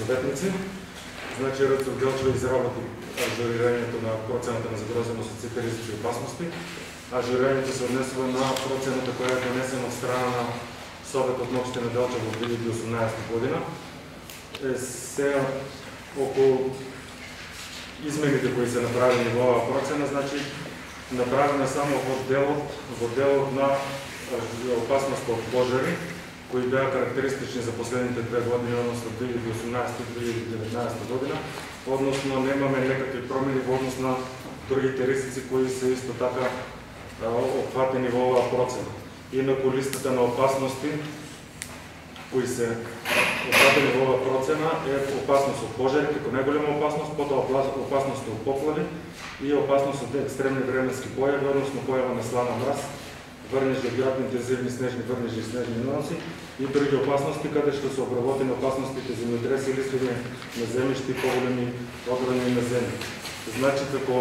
съветници. Значи Ръцо Делчева изработи ажурирането на процената на загрозеност от всички ризици и опасности. Ажурирането се отнесва на процената, която е донесена от страна на Совет от община Делчева в 2018 година. Сега около измените, които са направени в ова процена, значи направена само в отделот на опасност от пожари, кои бяха характеристични за последните 2 години, односно 2018-2019 година. Односно немаме некакви промени в однос на другите ризици, кои са исто така обхватени во оваа процена. Инаку листата на опасности, кои се обхватени во оваа процена, е опасност от пожари, како најголема опасност, потоа опасност от поплави и опасност от екстремни временски појави, односно појава на слана мраз, врнежи, објавни, интензивни снежни врнежи и снежни наноси и други опасности, каде што се обработени опасностите земјотреси или сливање на земјишти и поголеми одбрани на земја. Значи, како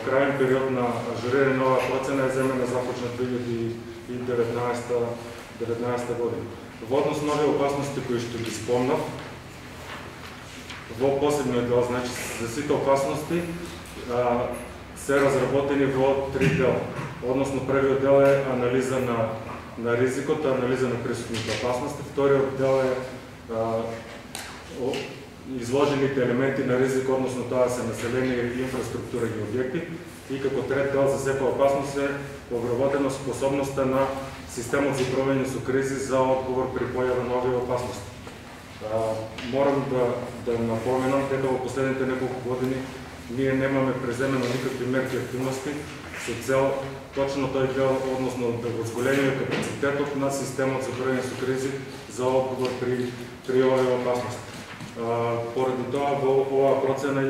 крајен период на ажурирање на оваа процена е земена започна 2019 година. Во однос на овие опасности кои што ги спомнав, во посебниот дел, значи за сите опасности се разработени во 3 дела. Односно, првиот дел е анализа на ризикот, анализа на присутните опасности. Вториот дел е изложените елементи на ризик, односно тоа се населени инфраструктура и објекти. И како трет дел за секоја опасност е обработена способноста на системот за управување со кризи за одговор при појава на овие опасности. Морам да напоменам дека во последните неколку години ние немаме преземено никакви мерки и активности со цел точно тој дел, односно да го зголемиме капацитетот на системот за управување со кризи за одговор при овие опасности. Поради тоа во оваа процена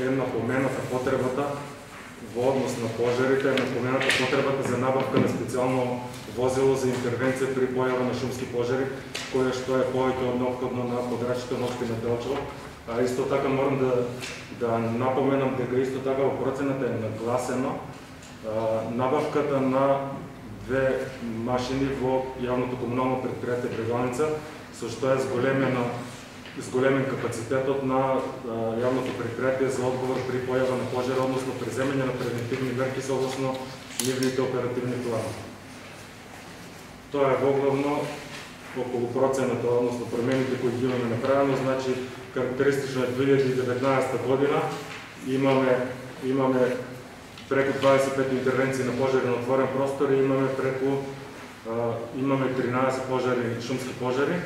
е напомената потребата во однос на пожарите, е напомената потребата за набавка на специјално возило за интервенција при појава на шумски пожари, кое што е повеќе од неопходно на подрачите на општина Делчево. Исто така морам да напоменам дека исто така во процената е нагласено набавката на 2 машини во јавното комунално предпријатие Брегалница, со што е зголемен капацитетот на јавното предпријатие за одговор при појава на пожар, односно преземање на превентивни мерки согласно нивните оперативни планови. Тоа е воглавно околу процената, односно промените кои ги имаме направено. Значи, карактеристично е 2019 година имаме преку 25 интервенции на пожари на отворен простор и имаме 13 шумски пожари,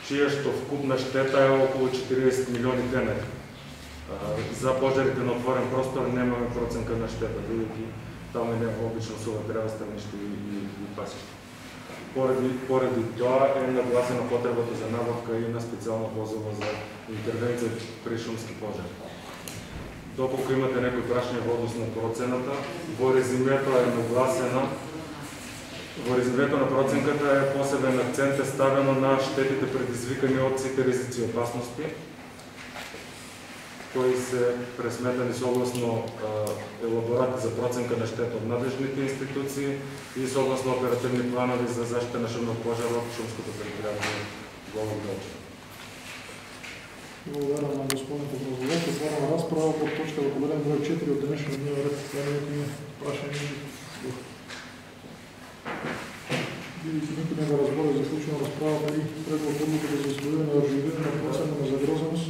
чија што вкупна штета е околу 40 милиони денари. За пожарите на отворен простор немаме проценка на штета, бидејќи таму нема обично сува дрвостаниште и пасиште. Поради тоа е нагласена потребата за набавка и на специјално возило за интервенција при шумски пожари. Доколку имате некои прашања во однос на процената, во резюмето на проценката е посебен акцент е ставено на штетите предизвикани од сите ризици и опасности, кои се пресметани согласно елаборати за проценка на штета од надлежните институции и согласно оперативни планови за заштита на шумна пожар од шумското предпријатие Голуб Делчево. Благодарам на господините образователи. Отварям разправа по точка ръководен брой 4 от днешния дневен ред. Прашање. Бидејќи никој не го разбора, заклучено разправата и предлог одлука за извојување на ажурирање на процена на загрозеност.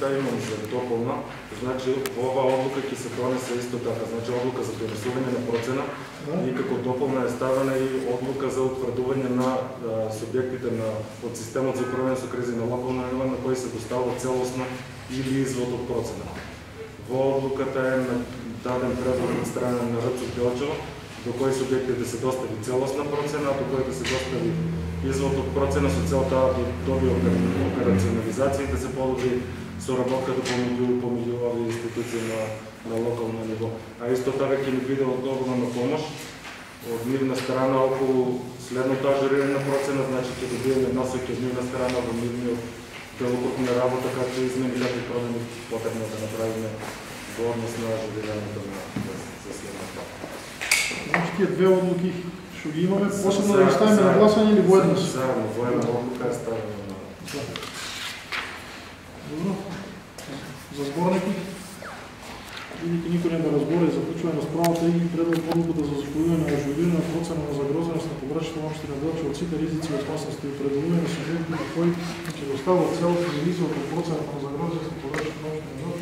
Да, имам за дополна. Значи, во оваа одлука ќе се донесе исто така. Значи, одлука за донесување на процена и како дополна е ставена и одлука за утврдување на субјектите од системот за управување со кризи на локална ниво на кои се доставува целосно или извод од процена. Во одлуката е даден предлог од страна на Ръцо Делчево, до кои субјекти да се достави целосна процена, до кои да се достави извод од процена со цел таа да добие операционализација и да се подобри соработката помеѓу овие институции на локално ниво. А исто така ќе ни биде од огромна помош од нивна страна околу следното ажурирање на процена, значи ќе добиеме насоки од нивна страна во нивниот делокрупна работа, както измени какви промени потребно да направиме во однос на ажурирањето за следната. Значи тие 2 одлуки што ги имаме, посебно да ги ставиме на гласање или воеднаш? Заедно, воедна одлука е ставена на Бидејќи никој не да разбори заклучување на справата и предлог одлуката за заповедање на ажурирана процена на загрозеност на површната на општина Белча од сите ризици и опасности и определување на субјекти на кои ќе доставуваат целосно и ризико процена на загрозеност на површната на општина Белча